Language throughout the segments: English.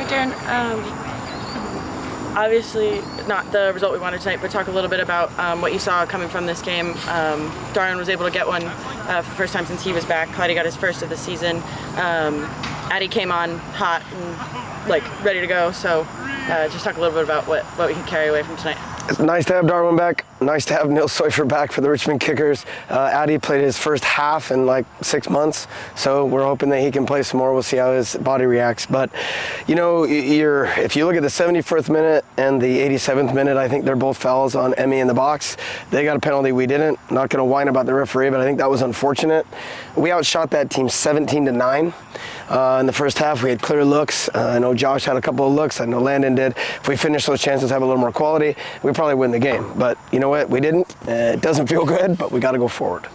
Darren, obviously not the result we wanted tonight, but talk a little bit about what you saw coming from this game. Darren was able to get one for the first time since he was back. Klaidi got his first of the season. Addy came on hot and ready to go. So just talk a little bit about what we can carry away from tonight. It's nice to have Darwin back. Nice to have Neil Seufer back for the Richmond Kickers. Addy played his first half in 6 months, so we're hoping that he can play some more. We'll see how his body reacts. But, if you look at the 74th minute and the 87th minute, I think they're both fouls on Emmy in the box. They got a penalty, we didn't. Not going to whine about the referee, but I think that was unfortunate. We outshot that team 17-9. In the first half, we had clear looks. I know Josh had a couple of looks. I know Landon did. If we finish those chances, have a little more quality, we probably win the game. But you know what? We didn't. It doesn't feel good, but we got to go forward.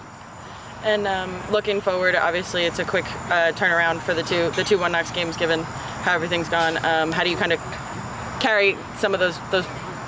And looking forward, obviously, it's a quick turnaround for the two One Knocks games, given how everything's gone. How do you kind of carry some of those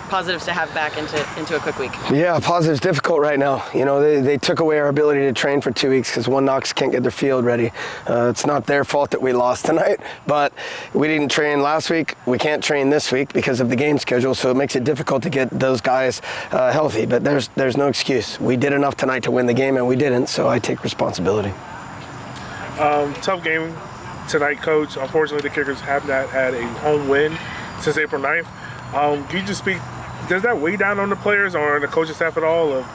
positives to have back into a quick week? Yeah, positive's difficult right now. They took away our ability to train for 2 weeks because One Knocks can't get their field ready. It's not their fault that we lost tonight, but we didn't train last week. We can't train this week because of the game schedule, so it makes it difficult to get those guys healthy. But there's no excuse. We did enough tonight to win the game, and we didn't, so I take responsibility. Tough game tonight, Coach. Unfortunately, the Kickers have not had a home win since April 9th. Can you just speak, does that weigh down on the players or on the coaching staff at all of,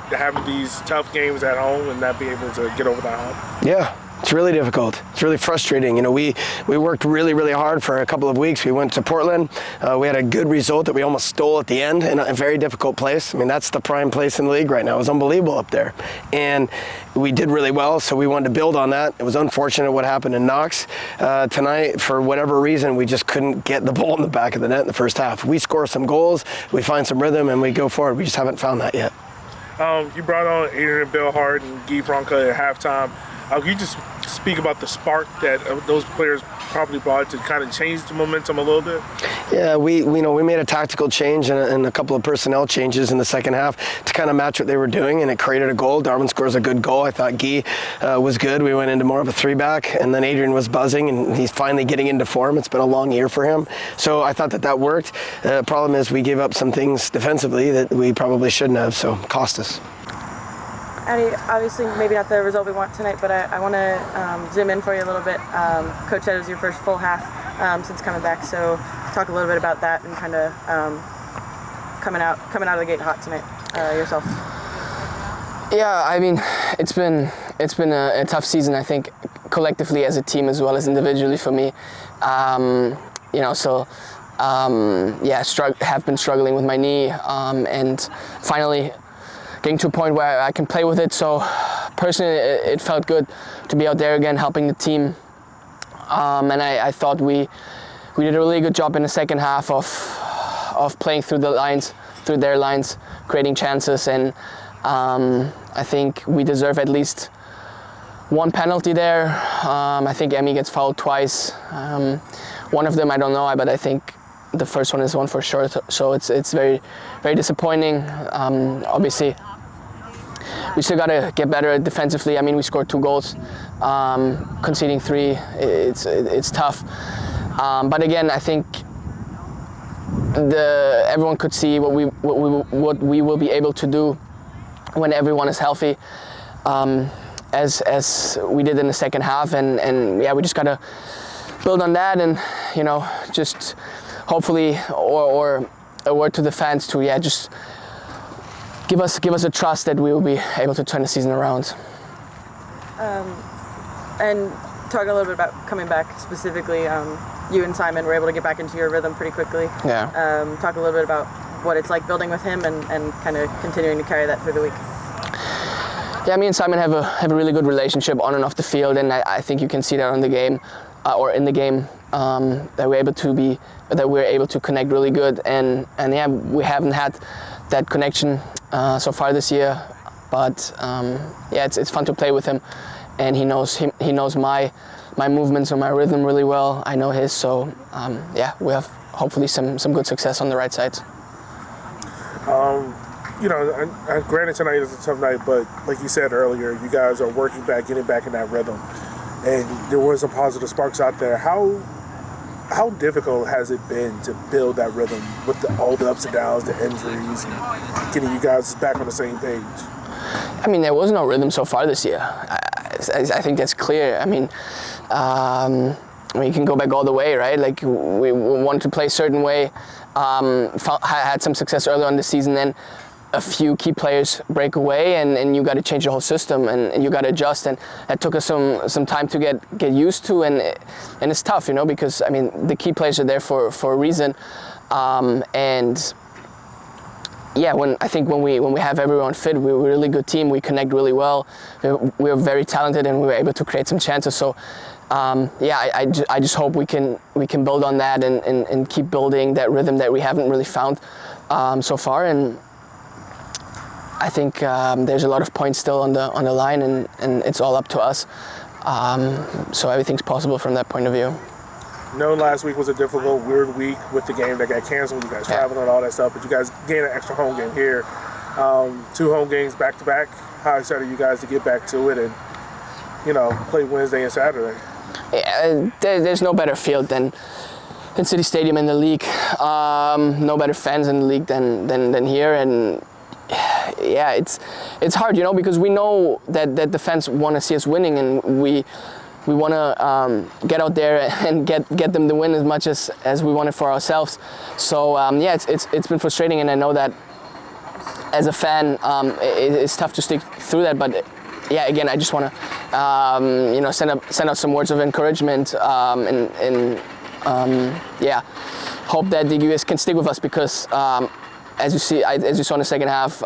having these tough games at home and not being able to get over that hump? Yeah. It's really difficult. It's really frustrating. We worked really, really hard for a couple of weeks. We went to Portland. We had a good result that we almost stole at the end in a very difficult place. I mean, that's the prime place in the league right now. It was unbelievable up there. And we did really well, so we wanted to build on that. It was unfortunate what happened in Knox. Tonight, for whatever reason, we just couldn't get the ball in the back of the net in the first half. We score some goals, we find some rhythm, and we go forward. We just haven't found that yet. You brought on Adrian Billhardt and Guy Franca at halftime. Can you just speak about the spark that those players probably brought to kind of change the momentum a little bit? Yeah, we made a tactical change and a couple of personnel changes in the second half to kind of match what they were doing, and it created a goal. Darwin scores a good goal. I thought Guy was good. We went into more of a 3-back, and then Adrian was buzzing, and he's finally getting into form. It's been a long year for him. So I thought that worked. Problem is we gave up some things defensively that we probably shouldn't have, so cost us. Addy, obviously maybe not the result we want tonight, but I want to zoom in for you a little bit. Coach said it was your first full half since coming back, so talk a little bit about that and kind of coming out of the gate hot tonight yourself. Yeah, I mean, it's been a tough season, I think, collectively as a team as well as individually for me. Have been struggling with my knee, and finally getting to a point where I can play with it. So personally, it felt good to be out there again, helping the team. And I thought we did a really good job in the second half of playing through their lines, creating chances. And I think we deserve at least one penalty there. I think Emmy gets fouled twice. One of them, I don't know, but I think the first one is one for sure. So it's very, very disappointing. Obviously, we still got to get better defensively. I mean, we scored 2 goals, conceding 3. It's tough. But again, I think everyone could see what we will be able to do when everyone is healthy, as we did in the second half. And we just got to build on that, and just hopefully or a word to the fans to just give us a trust that we will be able to turn the season around. And talk a little bit about coming back specifically. You and Simon were able to get back into your rhythm pretty quickly. Yeah. Talk a little bit about what it's like building with him and kind of continuing to carry that through the week. Yeah, me and Simon have a really good relationship on and off the field, and I think you can see that on the game or in the game that we're able to connect really good, and yeah, we haven't had that connection so far this year, but it's fun to play with him, and he knows my movements or my rhythm really well. I know his, so we have hopefully some good success on the right side. Granted tonight is a tough night, but like you said earlier, you guys are working back, getting back in that rhythm, and there were some positive sparks out there. How how difficult has it been to build that rhythm with all the ups and downs, the injuries, and getting you guys back on the same page? I mean, there was no rhythm so far this year. I think that's clear. I mean, you can go back all the way, right? Like, we wanted to play a certain way, had some success earlier on the season, then a few key players break away, and you got to change the whole system, and you got to adjust, and that took us some time to get used to, and it's tough, because I mean the key players are there for a reason, and yeah, when we have everyone fit, we're a really good team. We connect really well. We're very talented, and we were able to create some chances. So I just hope we can build on that and keep building that rhythm that we haven't really found so far, and I think there's a lot of points still on the line, and it's all up to us. So everything's possible from that point of view. Last week was a difficult, weird week with the game that got canceled. You guys traveling and all that stuff, but you guys gained an extra home game here. 2 home games back to back. How excited are you guys to get back to it and play Wednesday and Saturday? Yeah, there's no better field than City Stadium in the league. No better fans in the league than here, and yeah, it's hard, because we know that the fans want to see us winning, and we want to get out there and get them to win as much as we want it for ourselves. So it's been frustrating, and I know that as a fan, it's tough to stick through that. But yeah, again, I just want to send out some words of encouragement, and hope that the US can stick with us, because as you saw in the second half,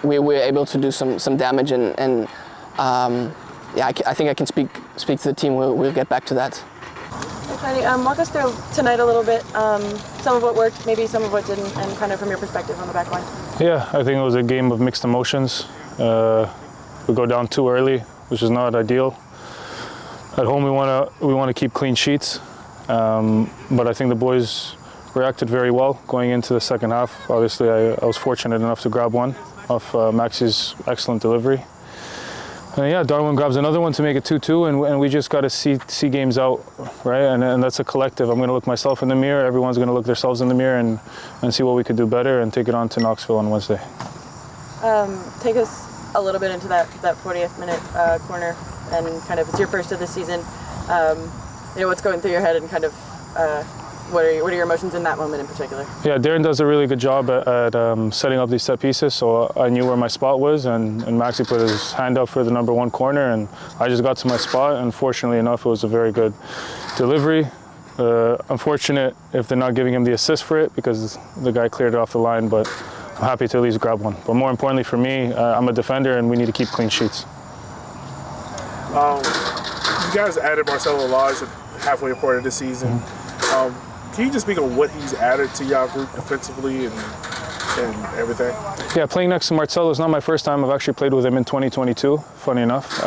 we were able to do some damage, and I think I can speak to the team. We'll get back to that. Klaidi, walk us through tonight a little bit. Some of what worked, maybe some of what didn't, and kind of from your perspective on the back line. Yeah, I think it was a game of mixed emotions. We go down too early, which is not ideal. At home, we want to keep clean sheets, but I think the boys reacted very well going into the second half. Obviously, I was fortunate enough to grab one off Maxi's excellent delivery. And Darwin grabs another one to make it 2-2, and we just got to see games out, right? And that's a collective. I'm going to look myself in the mirror. Everyone's going to look themselves in the mirror and see what we could do better, and take it on to Knoxville on Wednesday. Take us a little bit into that 40th minute corner, and kind of, it's your first of the season. What's going through your head, and kind of what are your emotions in that moment in particular? Yeah, Darren does a really good job at setting up these set pieces, so I knew where my spot was, and Maxi put his hand up for the number 1 corner, and I just got to my spot, and fortunately enough, it was a very good delivery. Unfortunate if they're not giving him the assist for it, because the guy cleared it off the line, but I'm happy to at least grab one. But more importantly for me, I'm a defender, and we need to keep clean sheets. You guys added Marcelo Lodge halfway point of the season. Can you just speak on what he's added to y'all group defensively and everything? Yeah, playing next to Marcelo is not my first time. I've actually played with him in 2022, funny enough.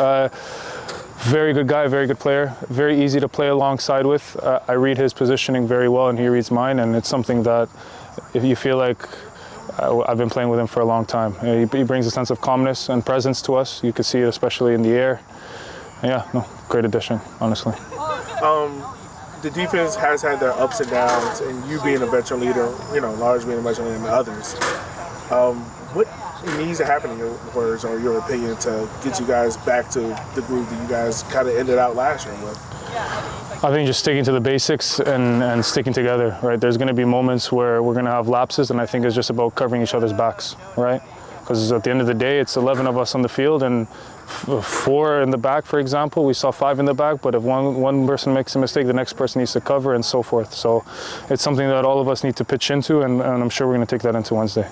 Very good guy, very good player, very easy to play alongside with. I read his positioning very well, and he reads mine, and it's something that if you feel like I've been playing with him for a long time. He brings a sense of calmness and presence to us. You can see it especially in the air. And great addition, honestly. The defense has had their ups and downs, and you being a veteran leader, Lodge being a veteran leader, and others. What needs to happen in your words or your opinion to get you guys back to the groove that you guys kind of ended out last year with? I think just sticking to the basics and sticking together, right? There's going to be moments where we're going to have lapses, and I think it's just about covering each other's backs, right? Because at the end of the day, it's 11 of us on the field, and 4 in the back, for example. We saw 5 in the back, but if one person makes a mistake, the next person needs to cover, and so forth. So it's something that all of us need to pitch into, and I'm sure we're going to take that into Wednesday.